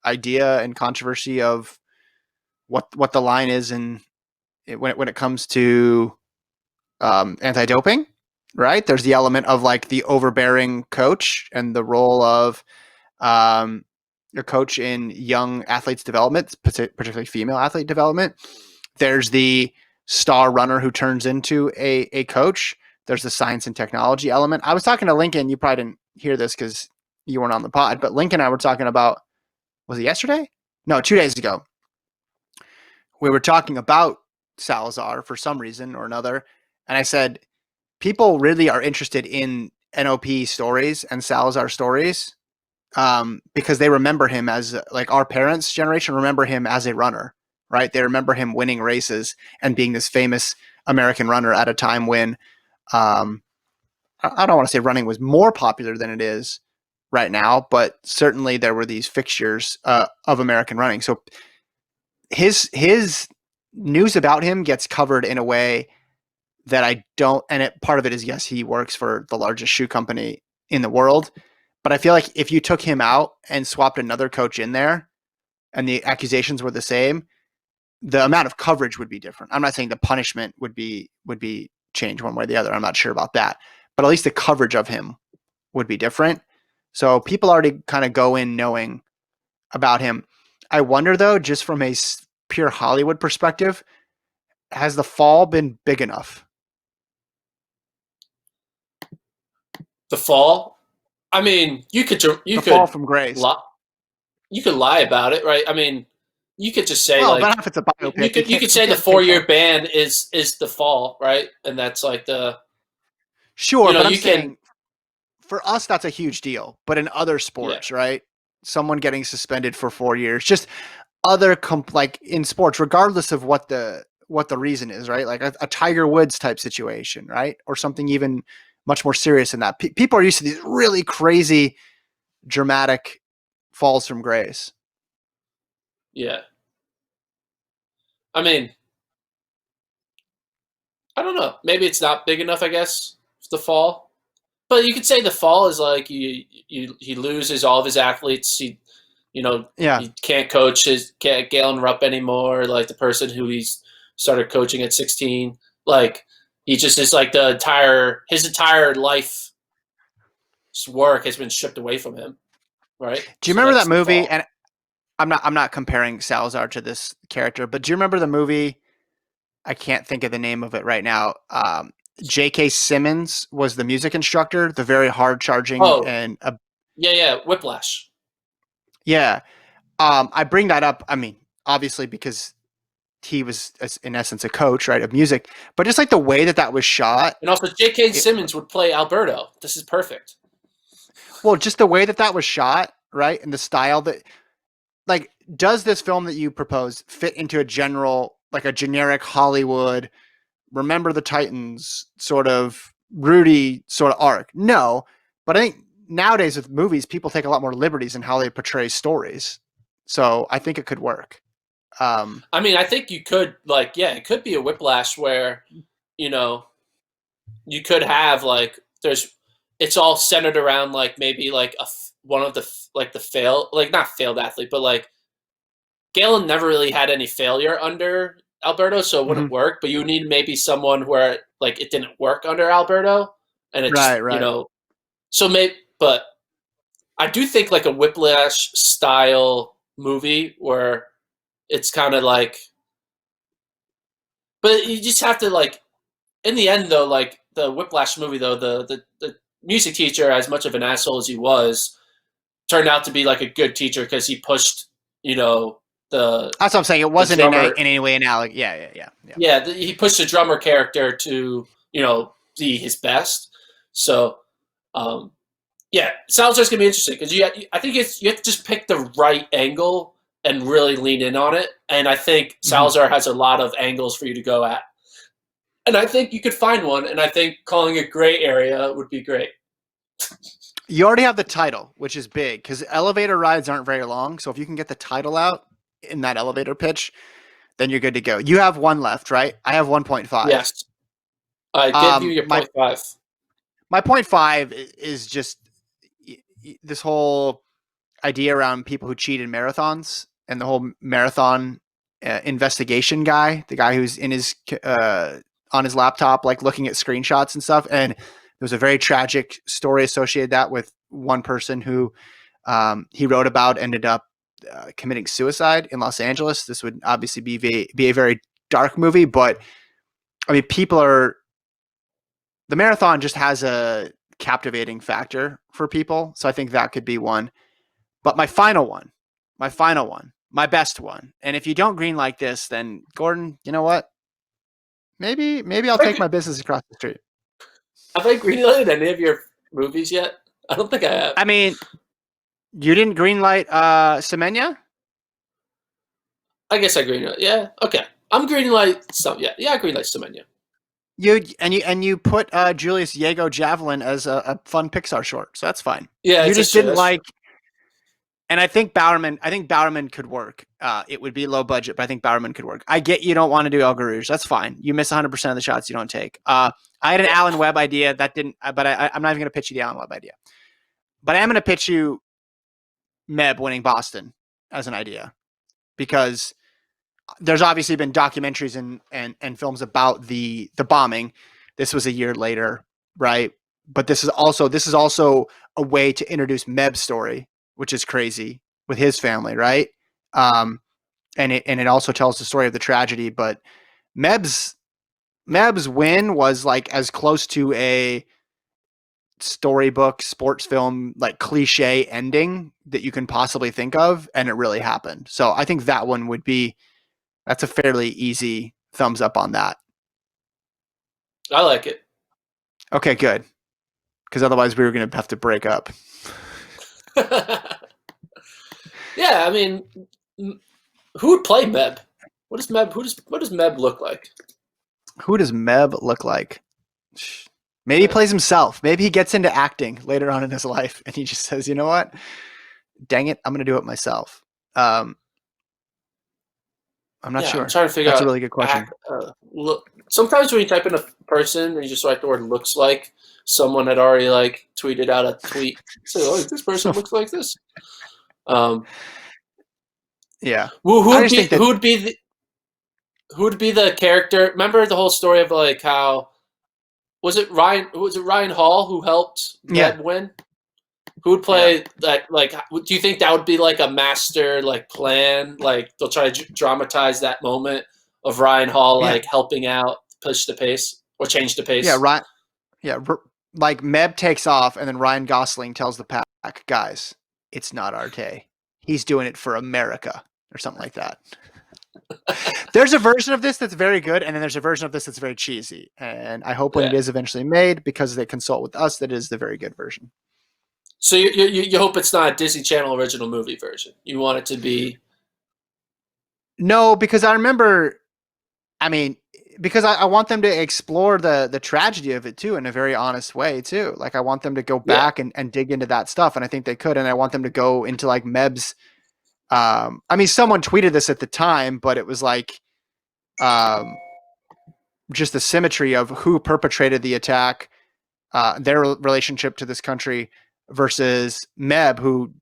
idea and controversy of what the line is when it comes to anti-doping, right? There's the element of like the overbearing coach and the role of um, your coach in young athletes development, particularly female athlete development. There's the star runner who turns into a coach. There's the science and technology element. I was talking to Lincoln. You probably didn't hear this because you weren't on the pod, but Lincoln and I were talking about, was it yesterday? No, 2 days ago. We were talking about Salazar for some reason or another. And I said, people really are interested in NOP stories and Salazar stories because they remember him as like our parents' generation remember him as a runner, right? They remember him winning races and being this famous American runner at a time when um, I don't want to say running was more popular than it is right now, but certainly there were these fixtures of American running. So his news about him gets covered in a way that I don't, and part of it is yes, he works for the largest shoe company in the world, but I feel like if you took him out and swapped another coach in there, and the accusations were the same, the amount of coverage would be different. I'm not saying the punishment would be changed one way or the other. I'm not sure about that, but at least the coverage of him would be different. So people already kind of go in knowing about him. I wonder though, just from a pure Hollywood perspective, has the fall been big enough? The Fall. I mean, you The fall could from grace. lie, you could lie about it, right? I mean, you could just say Well, but like if it's a you biopic, you could you can't could you say the can't take 4 year that. ban is the Fall, right? And that's like the Sure, but I'm you can saying for us that's a huge deal. But in other yeah sports, right? Someone getting suspended for 4 years, just other like in sports, regardless of what the reason is, right? Like a Tiger Woods type situation, right? Or something even much more serious than that. People are used to these really crazy, dramatic falls from grace. yeah. I mean, I don't know. Maybe it's not big enough. I guess the Fall. But you could say the Fall is like he loses all of his athletes. Yeah. He can't coach his can't Galen Rupp anymore. Like the person who he's started coaching at 16. Like he just is like his entire life's work has been stripped away from him. Right. Do you So remember that's that the movie? Fall. And I'm not comparing Salazar to this character, but do you remember the movie? I can't think of the name of it right now. J.K. Simmons was the music instructor, the very hard charging Oh and yeah. Whiplash. yeah. I bring that up. I mean, obviously because he was in essence a coach, right, of music, but just like the way that was shot, And also J.K. it, Simmons would play Alberto. This is perfect. well, just the way that was shot, right, and the style that, like, does this film that you propose fit into a general, like a generic Hollywood Remember the Titans sort of Rudy sort of arc? No, but I think nowadays with movies, people take a lot more liberties in how they portray stories. So I think it could work. I mean, I think you could like, yeah, it could be a Whiplash where, you know, you could have like there's it's all centered around like maybe like one of the like the fail like not failed athlete, but like Galen never really had any failure under Alberto, so it wouldn't mhm. work. But you need maybe someone where like it didn't work under Alberto, and it Right, just right. so maybe. But I do think like a Whiplash style movie where it's kind of like, but you just have to like in the end though, like the Whiplash movie though, the music teacher, as much of an asshole as he was, turned out to be like a good teacher because he pushed, you know, the That's what I'm saying. It the wasn't drummer. in any way analogous. Yeah, yeah, yeah, yeah. Yeah, he pushed the drummer character to be his best. So, um, yeah, Salazar's gonna be interesting because I think you have to just pick the right angle and really lean in on it. And I think Mm-hmm. Salazar has a lot of angles for you to go at. And I think you could find one. And I think calling it gray area would be great. You already have the title, which is big because elevator rides aren't very long. So if you can get the title out in that elevator pitch, then you're good to go. You have one left, right? I have 1.5. Yes, I give you your My 0.5. my point five is just this whole idea around people who cheat in marathons and the whole marathon investigation guy, the guy who's in his on his laptop, like looking at screenshots and stuff. And there was a very tragic story associated that with one person who he wrote about ended up committing suicide in Los Angeles. This would obviously be a very dark movie, but I mean, the marathon just has a captivating factor for people. So I think that could be one. But my final one, my best one. And if you don't green like this, then Gordon, you know what? Maybe I'll take my business across the street. Have I greenlighted any of your movies yet? I don't think I have. I mean, you didn't greenlight Semenya? I guess I greenlight. Yeah, okay. I'm greenlight some. Yeah, I greenlight Semenya. You put Julius Diego Javelin as a fun Pixar short, so that's fine. Yeah, You just didn't that's like. And I think Bowerman could work. It would be low budget, but I think Bowerman could work. I get you don't want to do El Garouge. That's fine. You miss 100% of the shots you don't take. I had an Alan Webb idea that didn't, but I'm not even going to pitch you the Alan Webb idea. But I am going to pitch you Meb winning Boston as an idea because there's obviously been documentaries and films about the bombing. This was a year later, right? But this is also a way to introduce Meb's story, which is crazy with his family, right? And it also tells the story of the tragedy. But Meb's win was like as close to a storybook sports film like cliche ending that you can possibly think of, and it really happened. So I think that one that's a fairly easy thumbs up on that. I like it. Okay, good. Because otherwise we were going to have to break up. Yeah, I mean, who would play Meb? What does Meb look like? Who does Meb look like? Maybe he plays himself. Maybe he gets into acting later on in his life and he just says, you know what? Dang it, I'm going to do it myself. I'm not sure. I'm trying to figure That's out. a really good question. Look, sometimes when you type in a person and you just write the word "looks like," someone had already like tweeted out a tweet. So, oh, this person looks like this. Yeah. Who would be the character? Remember the whole story of like how was it Ryan Hall who helped Meb win? Who would play that? Like, do you think that would be like a master like plan? Like they'll try to dramatize that moment of Ryan Hall like helping out, push the pace or change the pace. Yeah, right. Yeah, like Meb takes off, and then Ryan Gosling tells the pack, guys, it's not Arte. He's doing it for America, or something like that. There's a version of this that's very good, and then there's a version of this that's very cheesy. And I hope when it is eventually made, because they consult with us, that it is the very good version. So you hope it's not a Disney Channel original movie version. You want it to be. No, because I remember, I mean, because I want them to explore the tragedy of it too in a very honest way too. Like I want them to go Yeah. back and dig into that stuff, and I think they could. And I want them to go into like Meb's. I mean, someone tweeted this at the time, but it was like um, just the symmetry of who perpetrated the attack, their relationship to this country versus Meb, who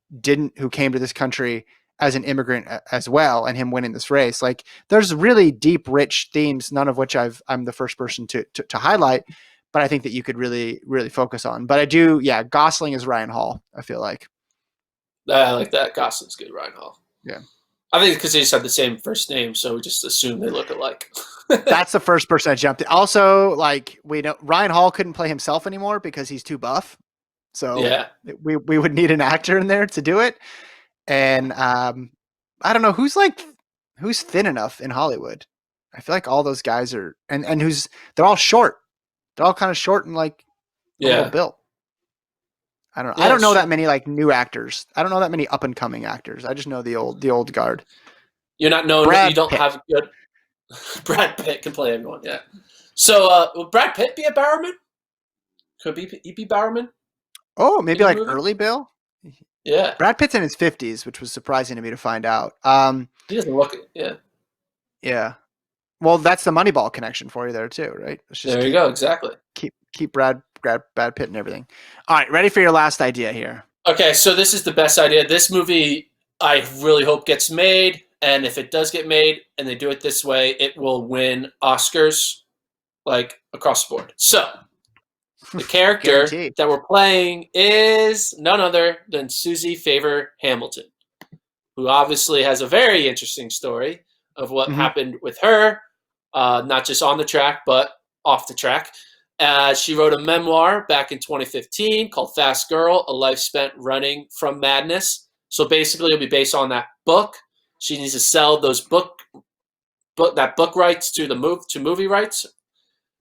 came to this country as an immigrant as well, and him winning this race. Like, there's really deep, rich themes, none of which I'm the first person to highlight, but I think that you could really, really focus on. But I do, yeah, Gosling is Ryan Hall, I feel like. I like that. Gosling's good, Ryan Hall. Yeah. I think because they just have the same first name, so we just assume they look alike. That's the first person I jumped at. Also, like, we know Ryan Hall couldn't play himself anymore because he's too buff. So Yeah. we would need an actor in there to do it. And I don't know who's thin enough in Hollywood. I feel like all those guys are and they're all short. They're all kind of short and like a little Yeah. built. I don't know. Yeah, I don't know sure. that many like new actors. I don't know that many up and coming actors. I just know the old guard. You're not known. You Brad don't Pitt. have good. Brad Pitt can play everyone. Yeah. So, will Brad Pitt be a Bowerman? Could he be Bowerman Oh, in maybe the like movie? early Bill. Yeah. Brad Pitt's in his 50s, which was surprising to me to find out. He doesn't look. Yeah. Yeah. Well, that's the Moneyball connection for you there too, right? Let's just There you go. Exactly. keep Brad Pitt and everything. All right, ready for your last idea here. Okay, so this is the best idea. This movie, I really hope gets made, and if it does get made and they do it this way, it will win Oscars like across the board. So, the character Guaranteed. that we're playing is none other than Susie Favor Hamilton, who obviously has a very interesting story of what happened with her, not just on the track, but off the track. She wrote a memoir back in 2015 called Fast Girl, A Life Spent Running from Madness. So basically, it'll be based on that book. She needs to sell those book rights to movie rights.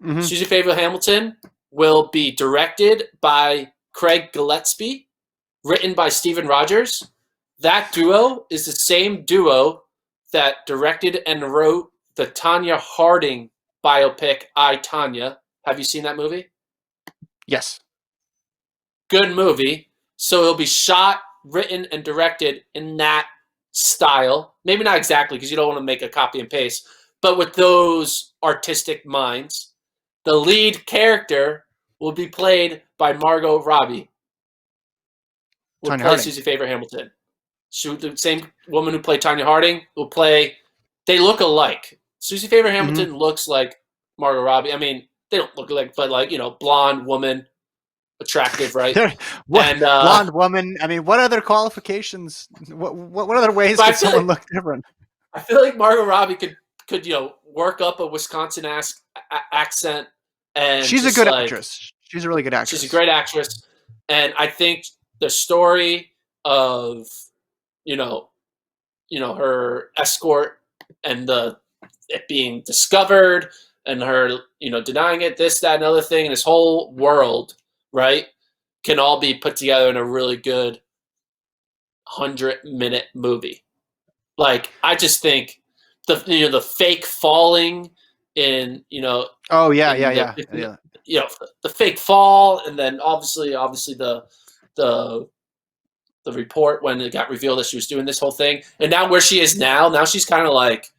Mm-hmm. Susie Favor Hamilton will be directed by Craig Gillespie, written by Stephen Rogers. That duo is the same duo that directed and wrote the Tanya Harding biopic, I, Tanya. Have you seen that movie? Yes. Good movie. So it'll be shot, written, and directed in that style. Maybe not exactly, because you don't want to make a copy and paste, but with those artistic minds. The lead character will be played by Margot Robbie. Will Tanya play Harding. Susie Favor Hamilton. The same woman who played Tanya Harding will play. They look alike. Susie Favor Hamilton looks like Margot Robbie. I mean, they don't look like, but like, blonde woman, attractive, right? And blonde woman. I mean, what other qualifications? What other ways could someone look different? I feel like Margot Robbie could work up a Wisconsin accent, and she's a good actress. She's a really good actress. She's a great actress, and I think the story of her escort and it being discovered and her denying it, this, that, and other thing, and this whole world, right, can all be put together in a really good 100-minute movie. Like, I just think the fake falling in oh yeah. The fake fall, and then obviously the report when it got revealed that she was doing this whole thing, and now where she is now she's kind of like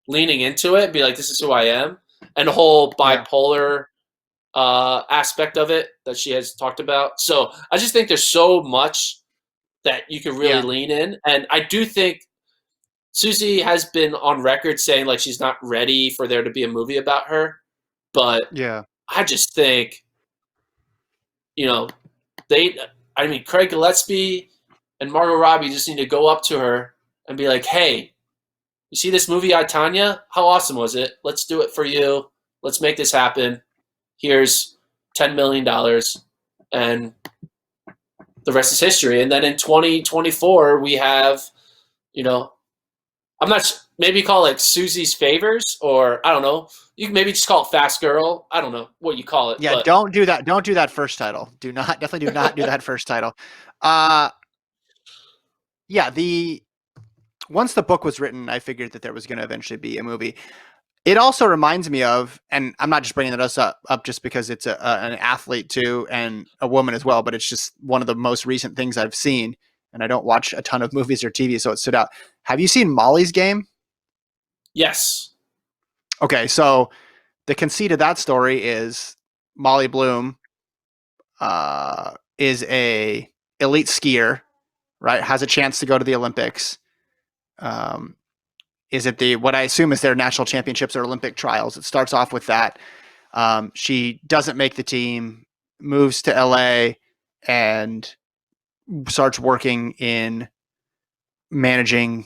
leaning into it and be like, this is who I am, and the whole bipolar aspect of it that she has talked about. So I just think there's so much that you can really lean in, and I do think Susie has been on record saying like she's not ready for there to be a movie about her, but I just think Craig Gillespie and Margot Robbie just need to go up to her and be like, hey, you see this movie, I, Tanya? How awesome was it? Let's do it for you. Let's make this happen. Here's $10 million. And the rest is history. And then in 2024, we have, I'm not, maybe call it Susie's Favors, or I don't know. You can maybe just call it Fast Girl. I don't know what you call it. Yeah, but don't do that. Don't do that first title. Definitely do not do that first title. Once the book was written, I figured that there was going to eventually be a movie. It also reminds me of, and I'm not just bringing that up just because it's an athlete too and a woman as well, but it's just one of the most recent things I've seen. And I don't watch a ton of movies or TV, so it stood out. Have you seen Molly's Game? Yes. Okay, so the conceit of that story is Molly Bloom is a elite skier, right? Has a chance to go to the Olympics. Um, is it the what I assume is their national championships or Olympic trials? It starts off with that. She doesn't make the team, moves to LA, and starts working in managing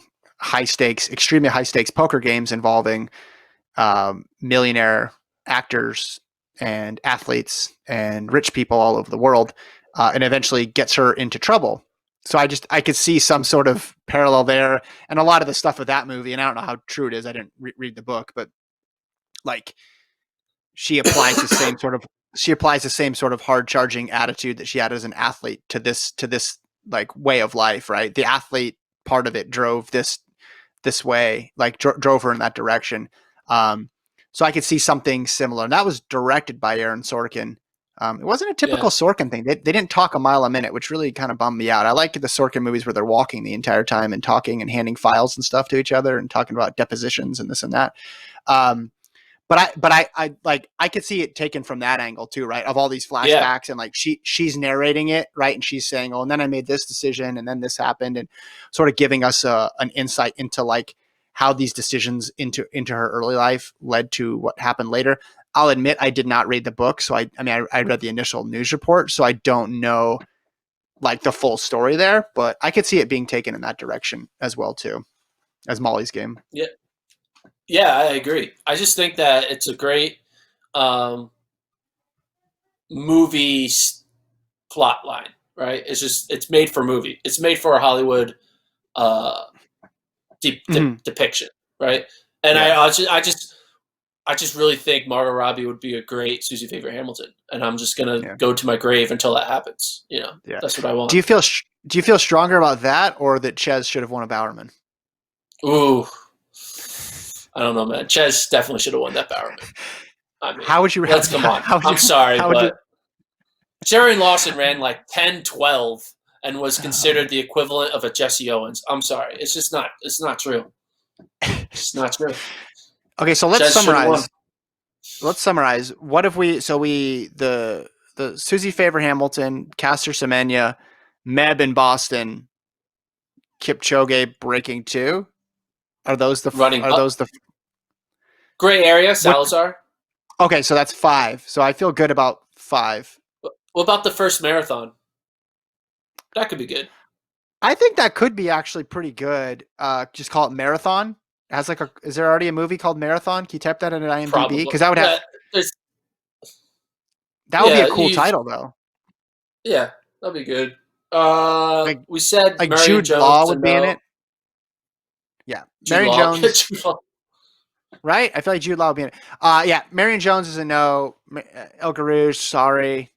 extremely high stakes poker games involving millionaire actors and athletes and rich people all over the world, and eventually gets her into trouble. So I could see some sort of parallel there, and a lot of the stuff of that movie. And I don't know how true it is. I didn't read the book, but like she applies the same sort of hard charging attitude that she had as an athlete to this like way of life, right? The athlete part of it drove this way, like drove her in that direction. Um, so I could see something similar, and that was directed by Aaron Sorkin. It wasn't a typical Yeah. Sorkin thing. They didn't talk a mile a minute, which really kind of bummed me out. I like the Sorkin movies where they're walking the entire time and talking and handing files and stuff to each other and talking about depositions and this and that. Um, but I like I could see it taken from that angle too, right? Of all these Yeah. flashbacks and like she's narrating it, right? And she's saying, "Oh, and then I made this decision, and then this happened," and sort of giving us an insight into like how these decisions into her early life led to what happened later. I'll admit I did not read the book, so I read the initial news report, so I don't know like the full story there, but I could see it being taken in that direction as well too, as Molly's Game. Yeah. Yeah, I agree. I just think that it's a great um, movie plot line, right? It's made for movie. It's made for a Hollywood uh, Mm-hmm. depiction, right? And Yeah, I just really think Margot Robbie would be a great Susie Favor Hamilton, and I'm just gonna yeah, go to my grave until that happens. yeah. That's what I Do want. you feel do you feel stronger about that, or that Ches should have won a Bowerman? Ooh, I don't know, man. Ches definitely should have won that Bowerman. I mean, How would you let's come on. how would you I'm sorry, how would you but Jerry Lawson ran like 10-12 and was considered the equivalent of a Jesse Owens. I'm sorry. It's just not. It's not true. It's just not true. Okay, so Ches should have won. let's summarize. What if we the Susie Favor Hamilton, Caster Semenya, Meb in Boston, Kipchoge breaking two? Running Are up. those the Gray area, what? Salazar. Okay, so that's five. So I feel good about five. What about the first marathon? That could be good. I think that could be actually pretty good. Just call it Marathon. It has is there already a movie called Marathon? Can you type that in an IMDb? Probably. Because that would have There's, that would be yeah, a cool title though. yeah, that'd be good. Like We said like Marion Jude Jones Law is a would be in no. it. Yeah, Jude Marion Law. Jones, Jude Law. right? I feel like Jude Law would be in it. Yeah, Marion Jones is a no. El Garouge, sorry.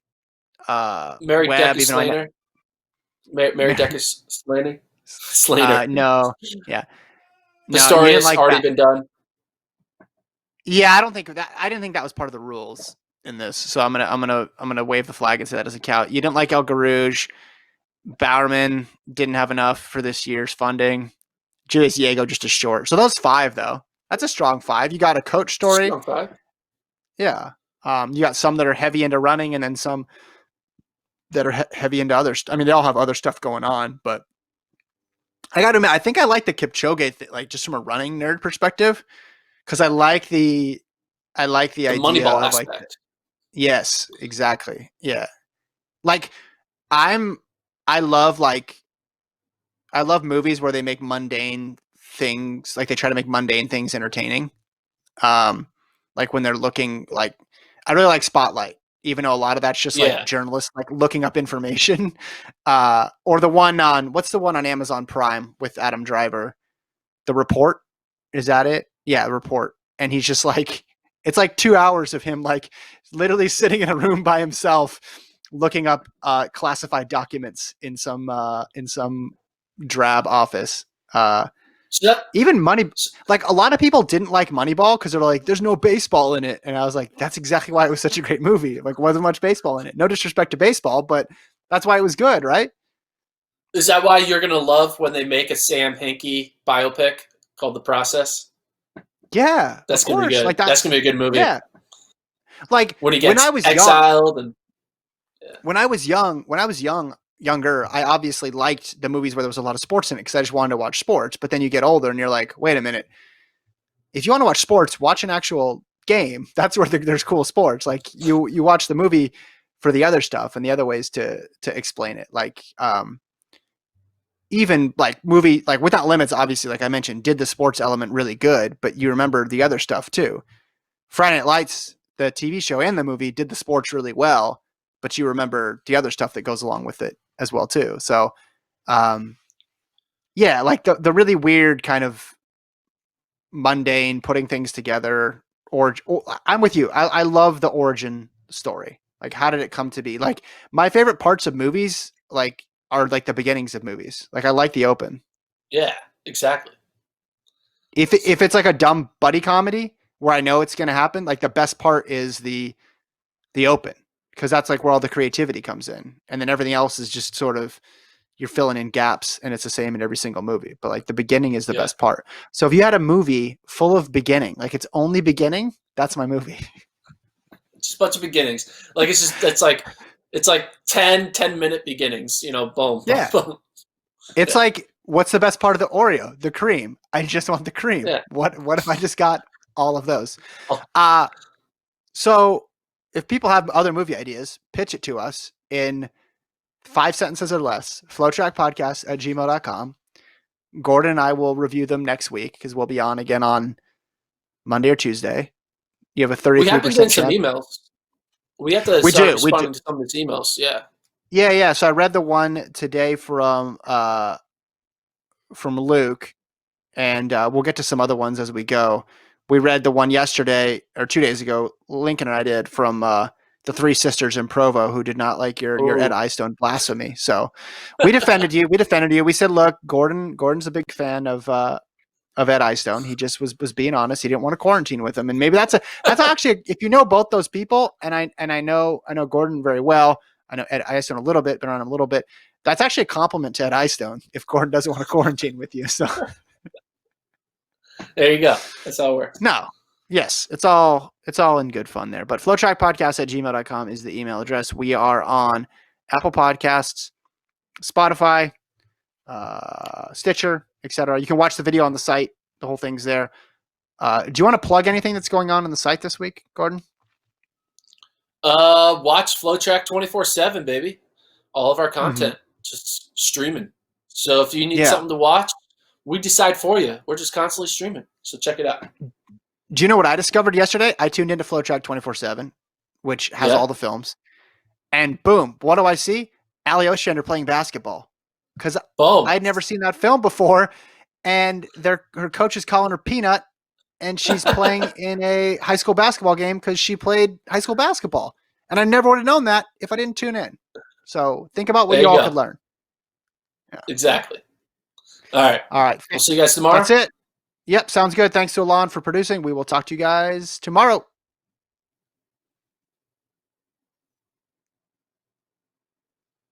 Mary Webb, Decker even though I know. Slater. Mary Decker Slater. Slater. No, yeah, The no, you story didn't has like already that. been done. Yeah, I don't think that. I didn't think that was part of the rules in this. So I'm gonna wave the flag and say that doesn't count. You didn't like El Garouge. Bowerman didn't have enough for this year's funding. Julius Diego just a short. So those five though. That's a strong five. You got a coach story. Strong five. Yeah. You got some that are heavy into running, and then some that are heavy into others. I mean, they all have other stuff going on, but I got to admit, I think I like the Kipchoge like just from a running nerd perspective, because I like the The idea Moneyball of like aspect. yes, exactly, yeah. Like I'm I love like I love movies where they make mundane things like they try to make mundane things entertaining. Um, like when they're looking like I really like Spotlight, even though a lot of that's just like Yeah. journalists like looking up information. Or what's the one on Amazon Prime with Adam Driver? The Report? Is that it? Yeah, the Report. And he's just like it's like 2 hours of him like literally sitting in a room by himself looking up classified documents in some drab office. Uh, So Even like a lot of people didn't like Moneyball because they're like, "There's no baseball in it," and I was like, "That's exactly why it was such a great movie. Like, wasn't much baseball in it. No disrespect to baseball, but that's why it was good, right?" is that why you're gonna love when they make a Sam Hinkie biopic called The Process? Yeah, of That's gonna be course. good. Like that. That's gonna be a good movie. Yeah, like When he when I gets was young, exiled and yeah, younger, I obviously liked the movies where there was a lot of sports in it because I just wanted to watch sports. But then you get older and you're like, wait a minute, if you want to watch sports, watch an actual game. That's where there's cool sports. Like you watch the movie for the other stuff and the other ways to explain it. Like even like movie like Without Limits, obviously, like I mentioned, did the sports element really good, but you remember the other stuff too. Friday Night Lights, the TV show and the movie, did the sports really well, but you remember the other stuff that goes along with it as well too. So, um, yeah, like the really weird kind of mundane putting things together. Or I'm with you. I love the origin story. Like, how did it come to be? Like, my favorite parts of movies, like, are like the beginnings of movies. Like, I like the open. yeah, exactly. If it's like a dumb buddy comedy where I know it's going to happen, like the best part is the open because that's like where all the creativity comes in, and then everything else is just sort of you're filling in gaps, and it's the same in every single movie. But like the beginning is the Yeah, best part. So if you had a movie full of beginning, like it's only beginning, that's my movie. just a bunch of beginnings. Like it's like 10-minute beginnings. Boom, boom, Yeah, boom. it's Yeah, like what's the best part of the Oreo? The cream. I just want the cream. yeah. What if I just got all of those? Oh, Uh so if people have other movie ideas, pitch it to us in 5 sentences or less. FloTrackPodcast@gmail.com. Gordon and I will review them next week because we'll be on again on Monday or Tuesday. You have a we have been getting 33% some chance. emails. We have to We start do. We do. responding to some of these emails. Yeah. Yeah, yeah. So I read the one today from Luke, and we'll get to some other ones as we go. We read the one yesterday or 2 days ago. Lincoln and I did from the three sisters in Provo who did not like your Ed Oh, Eyestone blasphemy. So we defended you. We defended you. We said, look, Gordon's a big fan of Ed Eyestone. He just was being honest. He didn't want to quarantine with him, and maybe that's actually if you know both those people, and I know Gordon very well. I know Ed Eyestone a little bit, been on him a little bit. That's actually a compliment to Ed Eyestone if Gordon doesn't want to quarantine with you. So there you go. That's how it works. no, yes, it's all in good fun there. But flowtrackpodcast@gmail.com is the email address. We are on Apple Podcasts, Spotify, Stitcher, etc. You can watch the video on the site. The whole thing's there. Do you want to plug anything that's going on the site this week, Gordon? Watch FloTrack 24/7, baby. All of our Mm-hmm. content just streaming. So if you need Yeah. something to watch, we decide for you. We're just constantly streaming. So check it out. Do you know what I discovered yesterday? I tuned into FloTrack 24/7, which has Yeah. all the films, and boom, what do I see? Ali Ostrander playing basketball because Boom. I'd never seen that film before, and her coach is calling her Peanut, and she's playing in a high school basketball game because she played high school basketball, and I never would have known that if I didn't tune in. So think about what There you you all go. could learn. Yeah. Exactly. All right. All right. We'll see you guys tomorrow. That's it. Yep. Sounds good. Thanks to Alon for producing. We will talk to you guys tomorrow.